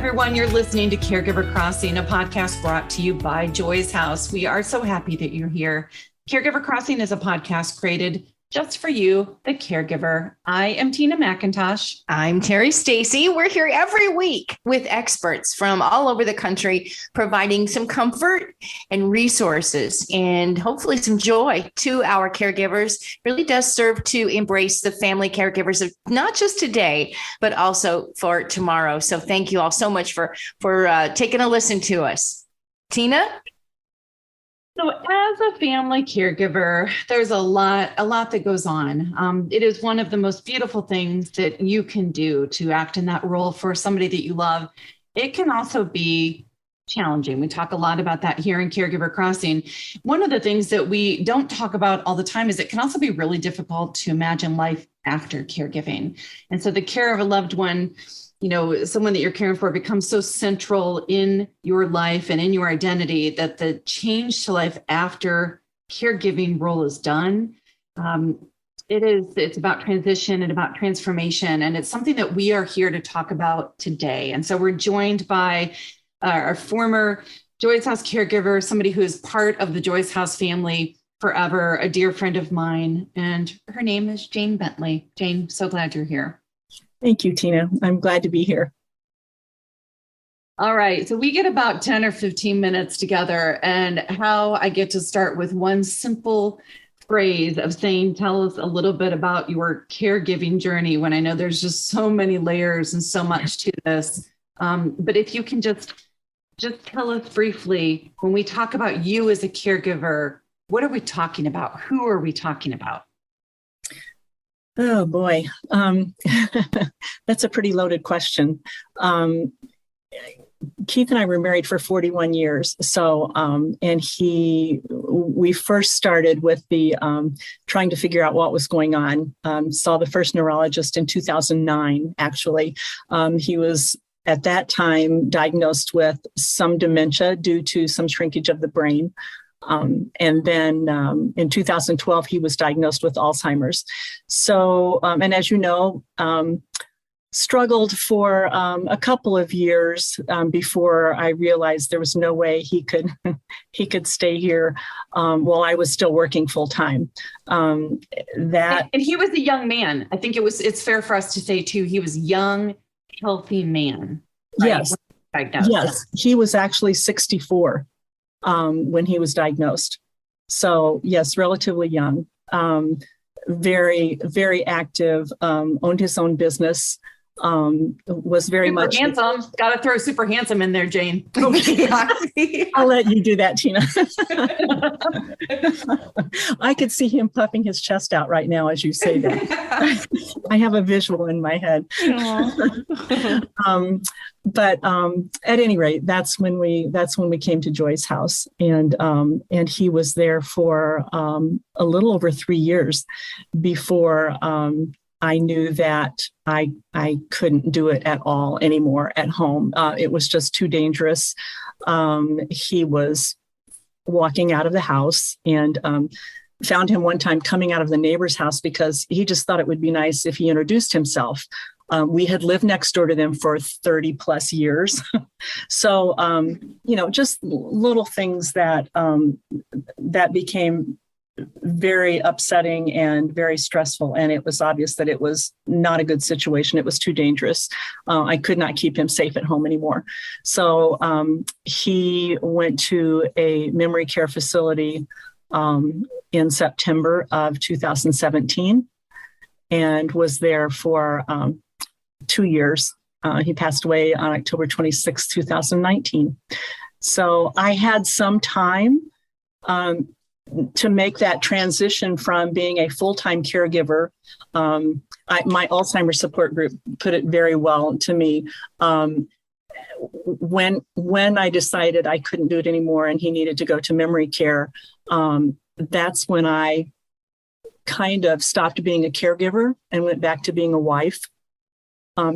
everyone. You're listening to Caregiver Crossing, a podcast brought to you by Joy's House. We are so happy that you're here. Caregiver Crossing is a podcast created just for you, the caregiver. I am Tina McIntosh. I'm Terry Stacy. We're here every week with experts from all over the country, providing some comfort and resources and hopefully some joy to our caregivers. It really does serve to embrace the family caregivers of not just today, but also for tomorrow. So thank you all so much for taking a listen to us. Tina? So as a family caregiver, there's a lot that goes on. It is one of the most beautiful things that you can do to act in that role for somebody that you love. It can also be challenging. We talk a lot about that here in Caregiver Crossing. One of the things that we don't talk about all the time is it can also be really difficult to imagine life after caregiving. And so the care of a loved one, someone that you're caring for, becomes so central in your life and in your identity that the change to life after caregiving role is done. It's about transition and about transformation. And it's something that we are here to talk about today. And so we're joined by our former Joy's House caregiver, somebody who is part of the Joy's House family forever, a dear friend of mine. And her name is Jane Bentley. Jane, so glad you're here. Thank you, Tina. I'm glad to be here. All right. So we get about 10 or 15 minutes together, and how I get to start with one simple phrase of saying, tell us a little bit about your caregiving journey, when I know there's just so many layers and so much to this. But if you can just tell us briefly, when we talk about you as a caregiver, what are we talking about? Who are we talking about? Oh, boy. That's a pretty loaded question. Keith and I were married for 41 years. So, we first started with the trying to figure out what was going on. Saw the first neurologist in 2009, actually. He was at that time diagnosed with some dementia due to some shrinkage of the brain. And then in 2012, he was diagnosed with Alzheimer's. So, and as you know, struggled for a couple of years before I realized there was no way he could stay here while I was still working full time. And he was a young man. I think it's fair for us to say too, he was a young, healthy man. Right? Yes, he was actually 64. When he was diagnosed. So yes, relatively young, very, very active, owned his own business, was very super much handsome. Got to throw super handsome in there, Jane. I'll let you do that, Tina. I could see him puffing his chest out right now as you say that. I have a visual in my head. But at any rate, that's when we came to Joy's house, and he was there for a little over 3 years before I knew that I couldn't do it at all anymore at home. It was just too dangerous. He was walking out of the house, and found him one time coming out of the neighbor's house because he just thought it would be nice if he introduced himself. We had lived next door to them for 30 plus years. So, just little things that became very upsetting and very stressful. And it was obvious that it was not a good situation. It was too dangerous. I could not keep him safe at home anymore. So he went to a memory care facility in September of 2017 and was there for 2 years. He passed away on October 26, 2019. So I had some time to make that transition from being a full-time caregiver. My Alzheimer's support group put it very well to me. When I decided I couldn't do it anymore and he needed to go to memory care, that's when I kind of stopped being a caregiver and went back to being a wife,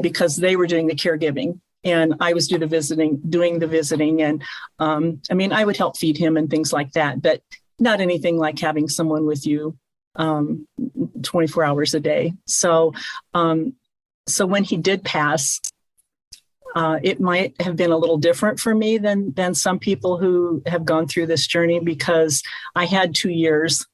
because they were doing the caregiving and I was doing the visiting. And I would help feed him and things like that, but not anything like having someone with you 24 hours a day. So when he did pass, It might have been a little different for me than some people who have gone through this journey, because I had 2 years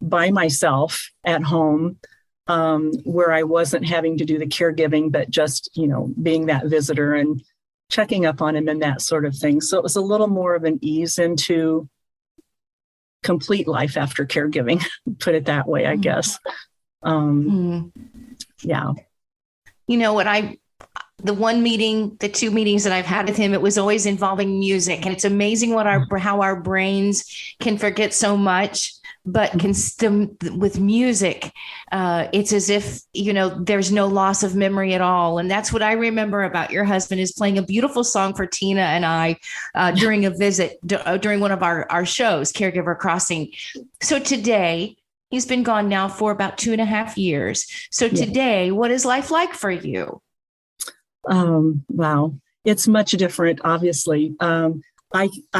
by myself at home, where I wasn't having to do the caregiving, but just, being that visitor and checking up on him and that sort of thing. So it was a little more of an ease into complete life after caregiving, put it that way, I guess. Yeah. You know what, the one meeting, the 2 meetings that I've had with him, it was always involving music. And it's amazing how our brains can forget so much, but with music, it's as if, there's no loss of memory at all. And that's what I remember about your husband, is playing a beautiful song for Tina and I during a visit, during one of our shows, Caregiver Crossing. So today, he's been gone now for about 2.5 years. So today, what is life like for you? Wow. It's much different, obviously. I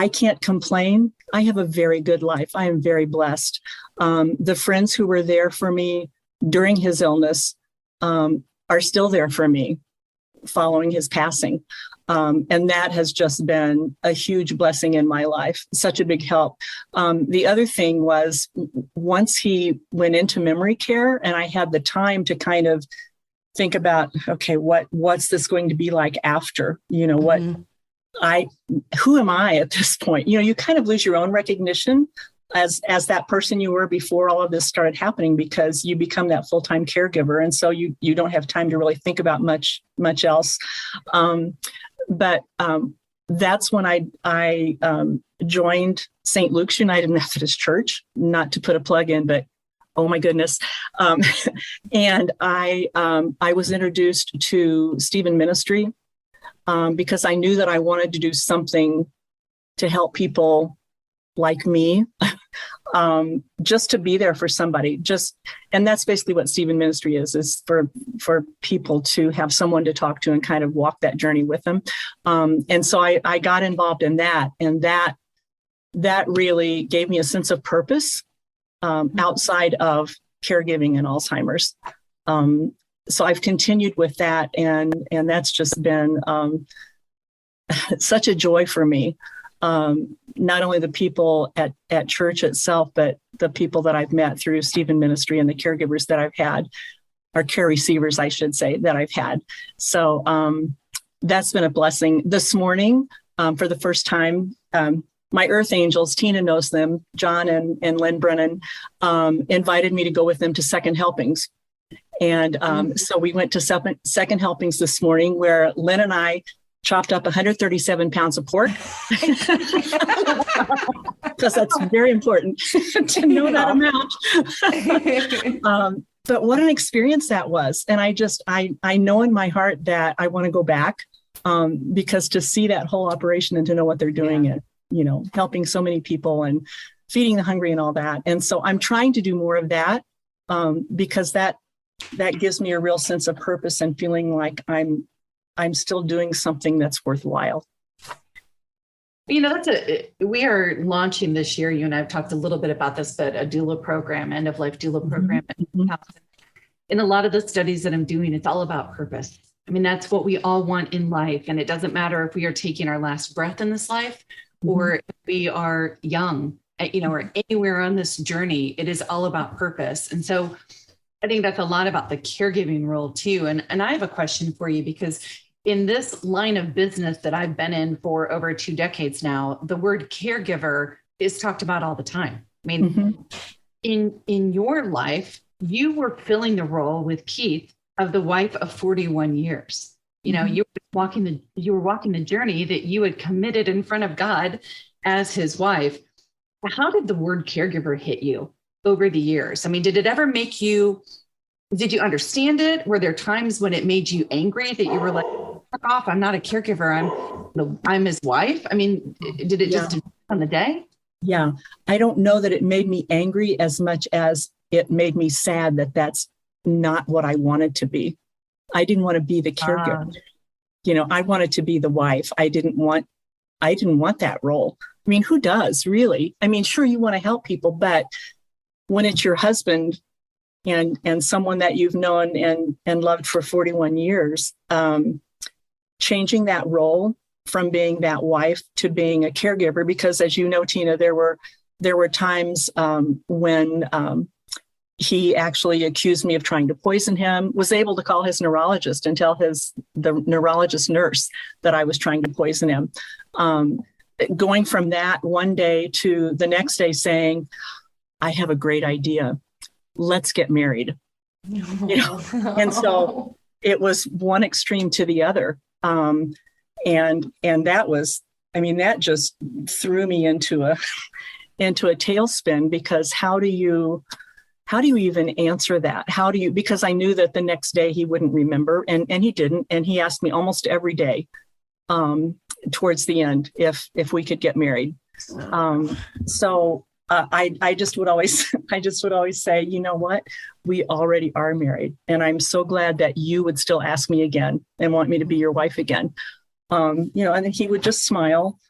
can't complain. I have a very good life. I am very blessed. The friends who were there for me during his illness are still there for me following his passing. And that has just been a huge blessing in my life, such a big help. The other thing was, once he went into memory care and I had the time to kind of think about, okay, what's this going to be like after, who am I at this point? You kind of lose your own recognition as that person you were before all of this started happening, because you become that full-time caregiver. And so you don't have time to really think about much else. But that's when I joined St. Luke's United Methodist Church, not to put a plug in, but oh my goodness. And I was introduced to Stephen Ministry because I knew that I wanted to do something to help people like me, just to be there for somebody. And that's basically what Stephen Ministry is for people to have someone to talk to and kind of walk that journey with them. And so I got involved in that, and that really gave me a sense of purpose outside of caregiving and Alzheimer's. So I've continued with that, and that's just been such a joy for me. Not only the people at church itself, but the people that I've met through Stephen Ministry and the caregivers that I've had, or care receivers, I should say, that I've had. So that's been a blessing. This morning, for the first time, my earth angels, Tina knows them, John and Lynn Brennan, invited me to go with them to Second Helpings. And so we went to Second Helpings this morning, where Lynn and I chopped up 137 pounds of pork, because that's very important to know that amount. But what an experience that was. And I know in my heart that I want to go back, because to see that whole operation and to know what they're doing, and, helping so many people and feeding the hungry and all that. And so I'm trying to do more of that, because that gives me a real sense of purpose and feeling like I'm still doing something that's worthwhile. We are launching this year. You and I have talked a little bit about this, but a doula program, end of life doula program. In a lot of the studies that I'm doing, it's all about purpose. I mean, that's what we all want in life. And it doesn't matter if we are taking our last breath in this life, or if we are young, or anywhere on this journey. It is all about purpose. And so I think that's a lot about the caregiving role too. And I have a question for you, because in this line of business that I've been in for over 2 decades now, the word caregiver is talked about all the time. I mean, in your life, you were filling the role with Keith of the wife of 41 years. You were walking the journey that you had committed in front of God as his wife. How did the word caregiver hit you over the years? I mean, did you understand it? Were there times when it made you angry that you were like, fuck off, I'm not a caregiver, I'm his wife? I mean, did it just depend on the day? Yeah, I don't know that it made me angry as much as it made me sad that that's not what I wanted to be. I didn't want to be the caregiver. I wanted to be the wife. I didn't want that role. I mean, who does really? I mean, sure, you want to help people, but when it's your husband and someone that you've known and loved for 41 years, changing that role from being that wife to being a caregiver, because as you know, Tina, there were times when he actually accused me of trying to poison him, was able to call his neurologist and tell the neurologist nurse that I was trying to poison him. Going from that one day to the next day saying, I have a great idea. Let's get married. And so it was one extreme to the other. And that was, that just threw me into a tailspin, because how do you even answer that? Because I knew that the next day he wouldn't remember, and he didn't. And he asked me almost every day towards the end if we could get married. So I just would always say, you know what, we already are married, and I'm so glad that you would still ask me again and want me to be your wife again. And then he would just smile.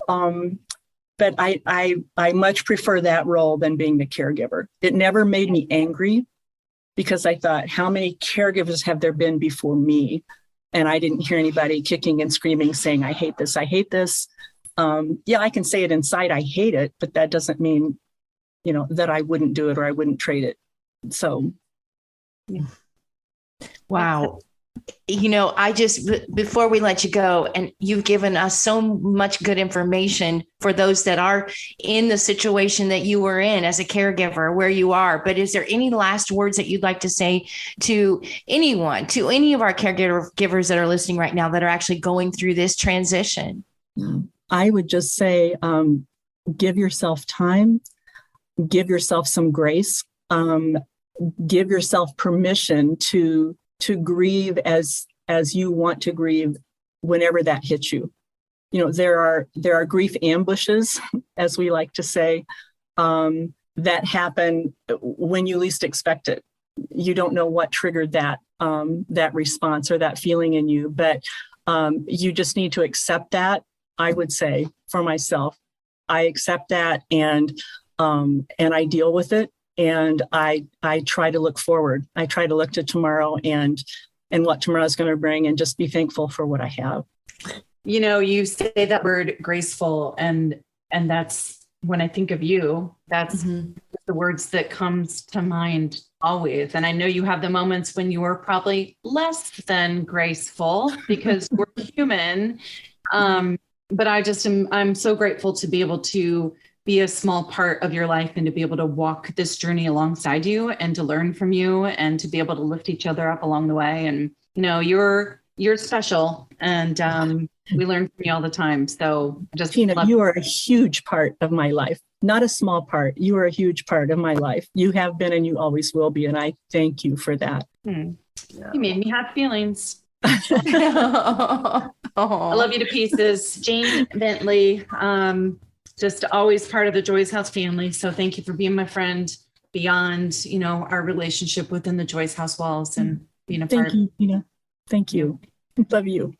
But I much prefer that role than being the caregiver. It never made me angry, because I thought, how many caregivers have there been before me? And I didn't hear anybody kicking and screaming saying, I hate this. I hate this. I can say it inside, I hate it, but that doesn't mean, that I wouldn't do it or I wouldn't trade it. So. Yeah. Wow. Before we let you go, and you've given us so much good information for those that are in the situation that you were in as a caregiver, where you are. But is there any last words that you'd like to say to anyone, to any of our caregivers that are listening right now that are actually going through this transition? I would just say, give yourself time, give yourself some grace, give yourself permission to grieve as you want to grieve whenever that hits you. There are grief ambushes, as we like to say, that happen when you least expect it. You don't know what triggered that response or that feeling in you, but you just need to accept that. I would say for myself, I accept that and I deal with it. And I try to look forward. I try to look to tomorrow and what tomorrow is going to bring, and just be thankful for what I have. You say that word graceful, and that's when I think of you, that's the words that comes to mind always. And I know you have the moments when you are probably less than graceful, because we're human. But I'm so grateful to be able to be a small part of your life, and to be able to walk this journey alongside you, and to learn from you, and to be able to lift each other up along the way. And, you're special, and we learn from you all the time. So just Tina, you are a huge part of my life, not a small part. You are a huge part of my life. You have been, and you always will be. And I thank you for that. You made me have feelings. I love you to pieces. Jane Bentley, just always part of the Joyce House family. So thank you for being my friend beyond, our relationship within the Joyce House walls, and being a part. Thank you, Tina. Thank you. Love you.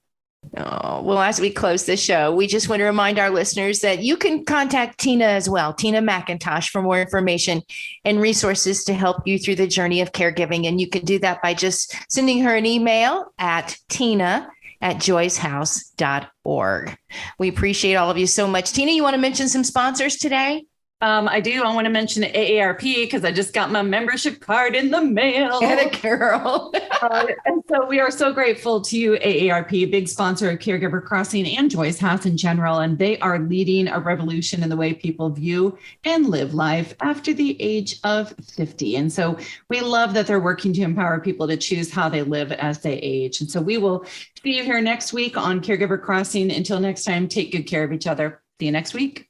Oh, well, as we close the show, we just want to remind our listeners that you can contact Tina as well, Tina McIntosh, for more information and resources to help you through the journey of caregiving. And you can do that by just sending her an email at tina@joycehouse.org. We appreciate all of you so much. Tina, you want to mention some sponsors today? I do. I want to mention AARP, because I just got my membership card in the mail. And a girl. And so we are so grateful to AARP, a big sponsor of Caregiver Crossing and Joyce House in general. And they are leading a revolution in the way people view and live life after the age of 50. And so we love that they're working to empower people to choose how they live as they age. And so we will see you here next week on Caregiver Crossing. Until next time, take good care of each other. See you next week.